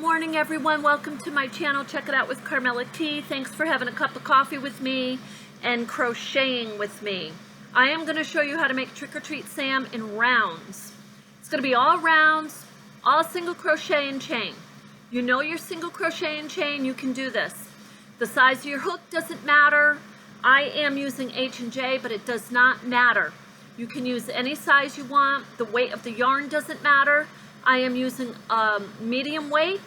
Morning everyone, welcome to my channel. Check it out with Carmella-T. Thanks for having a cup of coffee with me and crocheting with me. I am going to show you how to make Trick or Treat Sam in rounds. It's going to be all rounds, all single crochet and chain. You know your single crochet and chain, you can do this. The size of your hook doesn't matter. I am using H&J, but it does not matter. You can use any size you want. The weight of the yarn doesn't matter. I am using medium weight.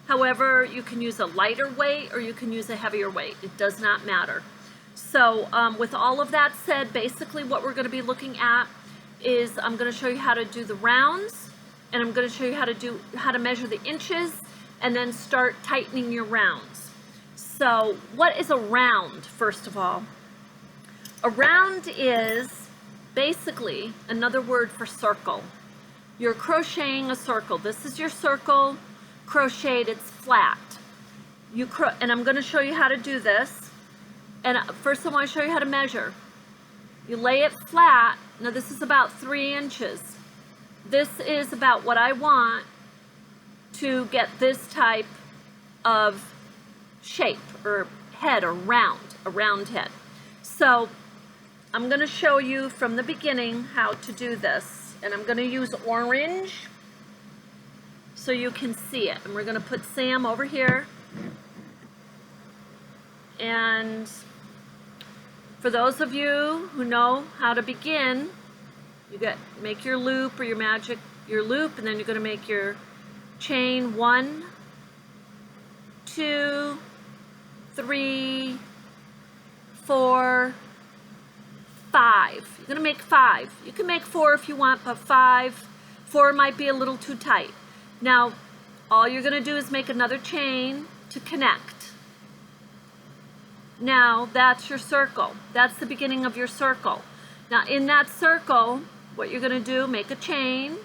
However, you can use a lighter weight or you can use a heavier weight. It does not matter. So with all of that said, basically what we're going to be looking at is I'm going to show you how to do the rounds, and I'm going to show you how to measure the inches and then start tightening your rounds. So what is a round, first of all? A round is basically another word for circle. You're crocheting a circle. This is your circle crocheted, it's flat. And I'm going to show you how to do this. And first I want to show you how to measure. You lay it flat. Now this is about 3 inches. This is about what I want to get this type of shape or head or round, a round head. So I'm going to show you from the beginning how to do this. And I'm going to use orange so you can see it. And we're going to put Sam over here. And for those of you who know how to begin, make your loop or your loop, and then you're going to make your chain 1, 2, 3, 4, 5. You're going to make 5. You can make 4 if you want, but 4 might be a little too tight. Now, all you're going to do is make another chain to connect. Now, that's your circle. That's the beginning of your circle. Now, in that circle, what you're going to do, make a chain,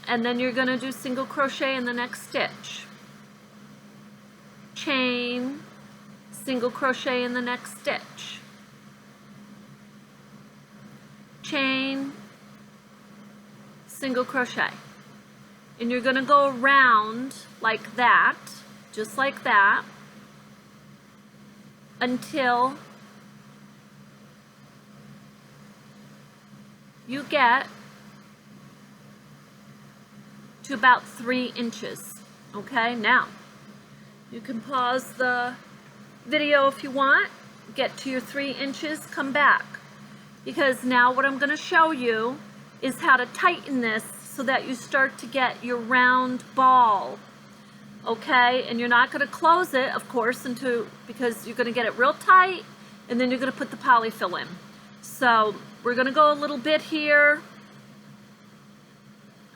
and then you're going to do single crochet in the next stitch. Chain, single crochet in the next stitch. Chain, single crochet, and you're going to go around like that, just like that, until you get to about 3 inches. Okay, now you can pause the video if you want, get to your 3 inches, come back. Because now what I'm going to show you is how to tighten this so that you start to get your round ball. Okay? And you're not going to close it, of course, because you're going to get it real tight, and then you're going to put the polyfill in. So we're going to go a little bit here.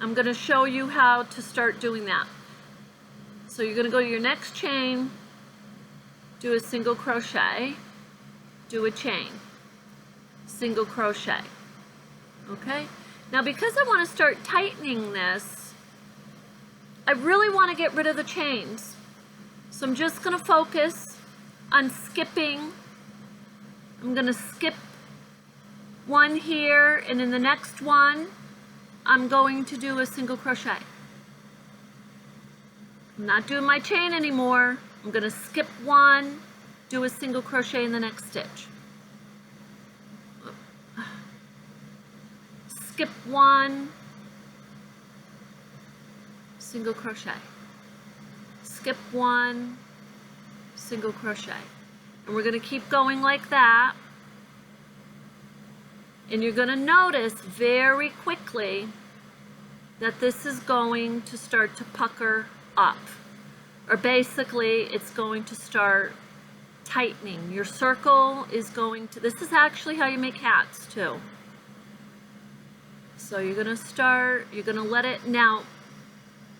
I'm going to show you how to start doing that. So you're going to go to your next chain, do a single crochet, do a chain. Single crochet. Okay, now because I want to start tightening this, I really want to get rid of the chains, so I'm just going to focus on skipping. I'm going to skip one here, and in the next one I'm going to do a single crochet. I'm not doing my chain anymore. I'm going to skip one, do a single crochet in the next stitch. Skip one, single crochet, skip one, single crochet, and we're going to keep going like that. And you're going to notice very quickly that this is going to start to pucker up, or basically it's going to start tightening. Your circle is going to, this is actually how you make hats too. So you're going to start, you're going to let it, now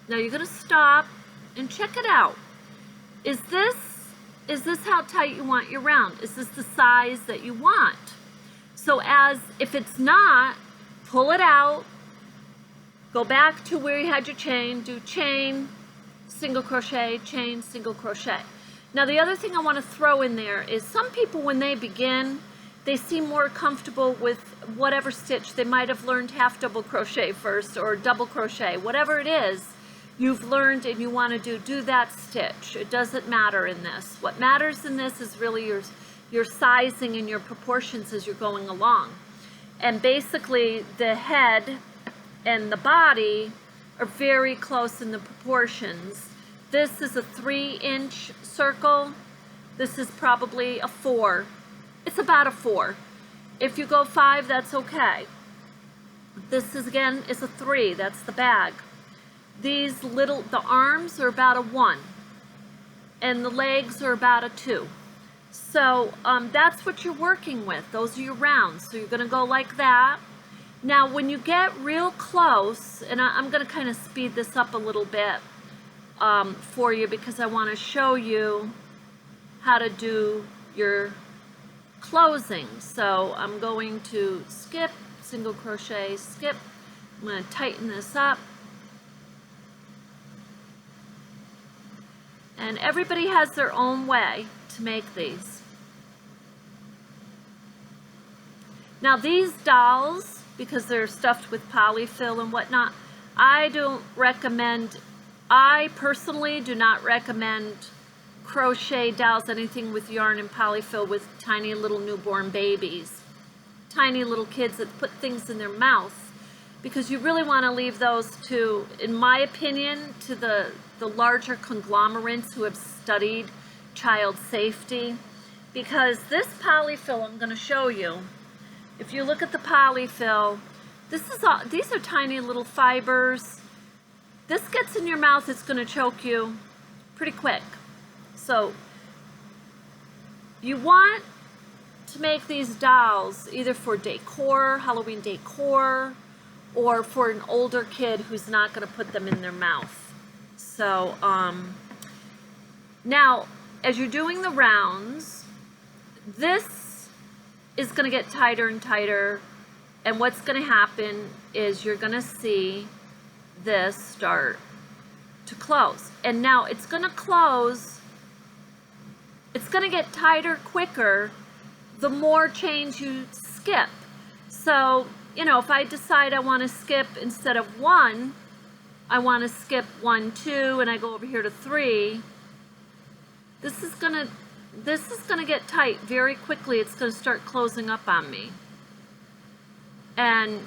you're going to stop and check it out. Is this how tight you want your round? Is this the size that you want? So if it's not, pull it out, go back to where you had your chain, do chain, single crochet, chain, single crochet. Now the other thing I want to throw in there is some people when they begin, they seem more comfortable with whatever stitch. They might have learned half double crochet first or double crochet, whatever it is. you've learned and you want to do that stitch. It doesn't matter in this. What matters in this is really your sizing and your proportions as you're going along. And basically the head and the body are very close in the proportions. This is a 3-inch circle. This is probably a 4. It's about a 4. If you go 5, that's okay. This is again is a 3. That's the bag. These the arms are about a 1, and the legs are about a 2. So that's what you're working with. Those are your rounds. So you're going to go like that. Now when you get real close, and I'm going to kind of speed this up a little bit for you because I want to show you how to do your closing. So I'm going to skip, single crochet, skip. I'm going to tighten this up. And everybody has their own way to make these. Now these dolls, because they're stuffed with polyfill and whatnot, I personally do not recommend crochet dolls, anything with yarn and polyfill with tiny little newborn babies, tiny little kids that put things in their mouth, because you really want to leave those to, in my opinion, to the larger conglomerates who have studied child safety. Because this polyfill I'm going to show you, if you look at the polyfill, these are tiny little fibers. This gets in your mouth, it's going to choke you pretty quick. So you want to make these dolls either for decor, Halloween decor, or for an older kid who's not going to put them in their mouth. So now as you're doing the rounds, this is going to get tighter and tighter, and what's going to happen is you're going to see this start to close. And now it's going to close, it's going to get tighter quicker the more chains you skip. So, you know, if I decide I want to skip instead of 1, I want to skip 1, 2, and I go over here to 3, this is gonna get tight very quickly. It's gonna start closing up on me. And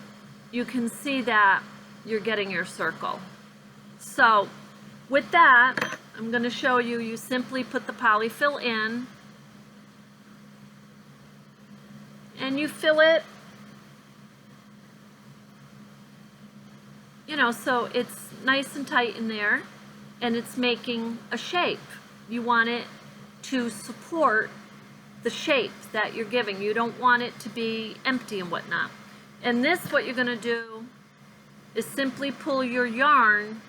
you can see that you're getting your circle. So with that, I'm gonna show you, you simply put the polyfill in, and you fill it, you know, so it's nice and tight in there, and it's making a shape. You want it to support the shape that you're giving. You don't want it to be empty and whatnot. And this, what you're going to do is simply pull your yarn.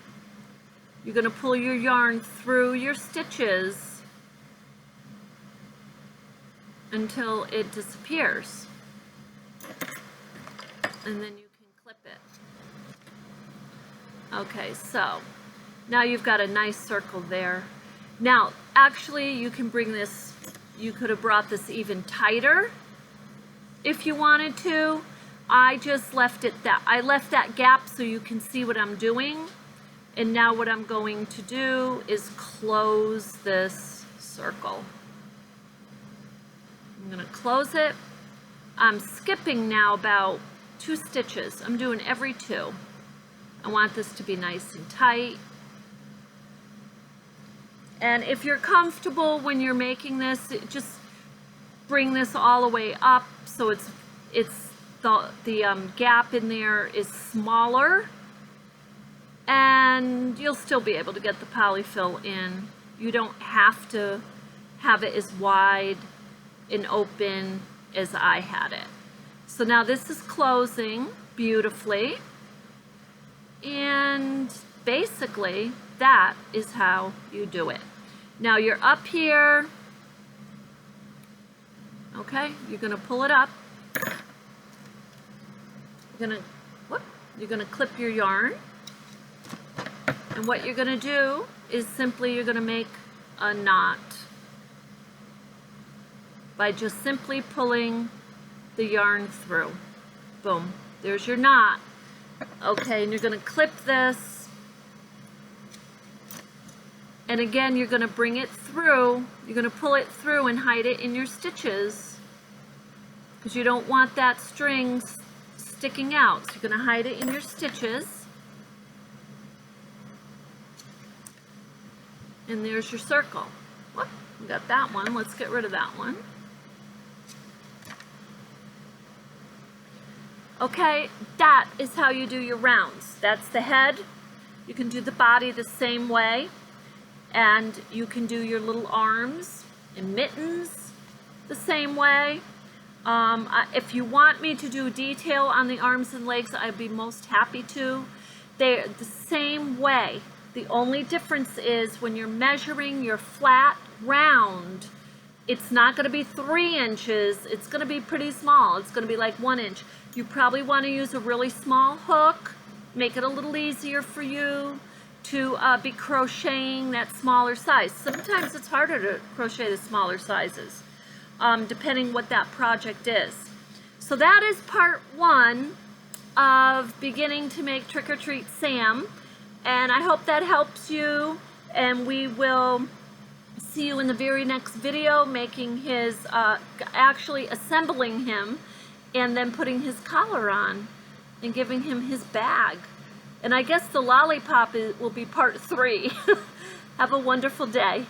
You're going to pull your yarn through your stitches until it disappears. And then you can clip it. Okay, so now you've got a nice circle there. Now, actually, you can bring this, you could have brought this even tighter if you wanted to. I just left it I left that gap so you can see what I'm doing. And now what I'm going to do is close this circle. I'm going to close it. I'm skipping now about 2 stitches. I'm doing every 2. I want this to be nice and tight. And if you're comfortable when you're making this, just bring this all the way up so the gap in there is smaller, and you'll still be able to get the polyfill in. You don't have to have it as wide and open as I had it. So now this is closing beautifully, and basically that is how you do it. Now you're up here, okay, you're going to pull it up, you're going to clip your yarn, and what you're going to do is simply you're going to make a knot by just simply pulling the yarn through. Boom, there's your knot. Okay, and you're going to clip this And again, you're going to bring it through, you're going to pull it through and hide it in your stitches, because you don't want that string sticking out. So you're going to hide it in your stitches. And there's your circle. Whoop, we got that one. Let's get rid of that one. Okay, that is how you do your rounds. That's the head. You can do the body the same way. And you can do your little arms and mittens the same way. If you want me to do detail on the arms and legs, I'd be most happy to. They're the same way. The only difference is when you're measuring your flat round, it's not going to be 3 inches. It's going to be pretty small. It's going to be like 1 inch. You probably want to use a really small hook, make it a little easier for you to be crocheting that smaller size. Sometimes it's harder to crochet the smaller sizes, depending what that project is. So that is part 1 of beginning to make Trick or Treat Sam, and I hope that helps you, and we will see you in the very next video making his, actually assembling him and then putting his collar on and giving him his bag. And I guess the lollipop will be part 3. Have a wonderful day.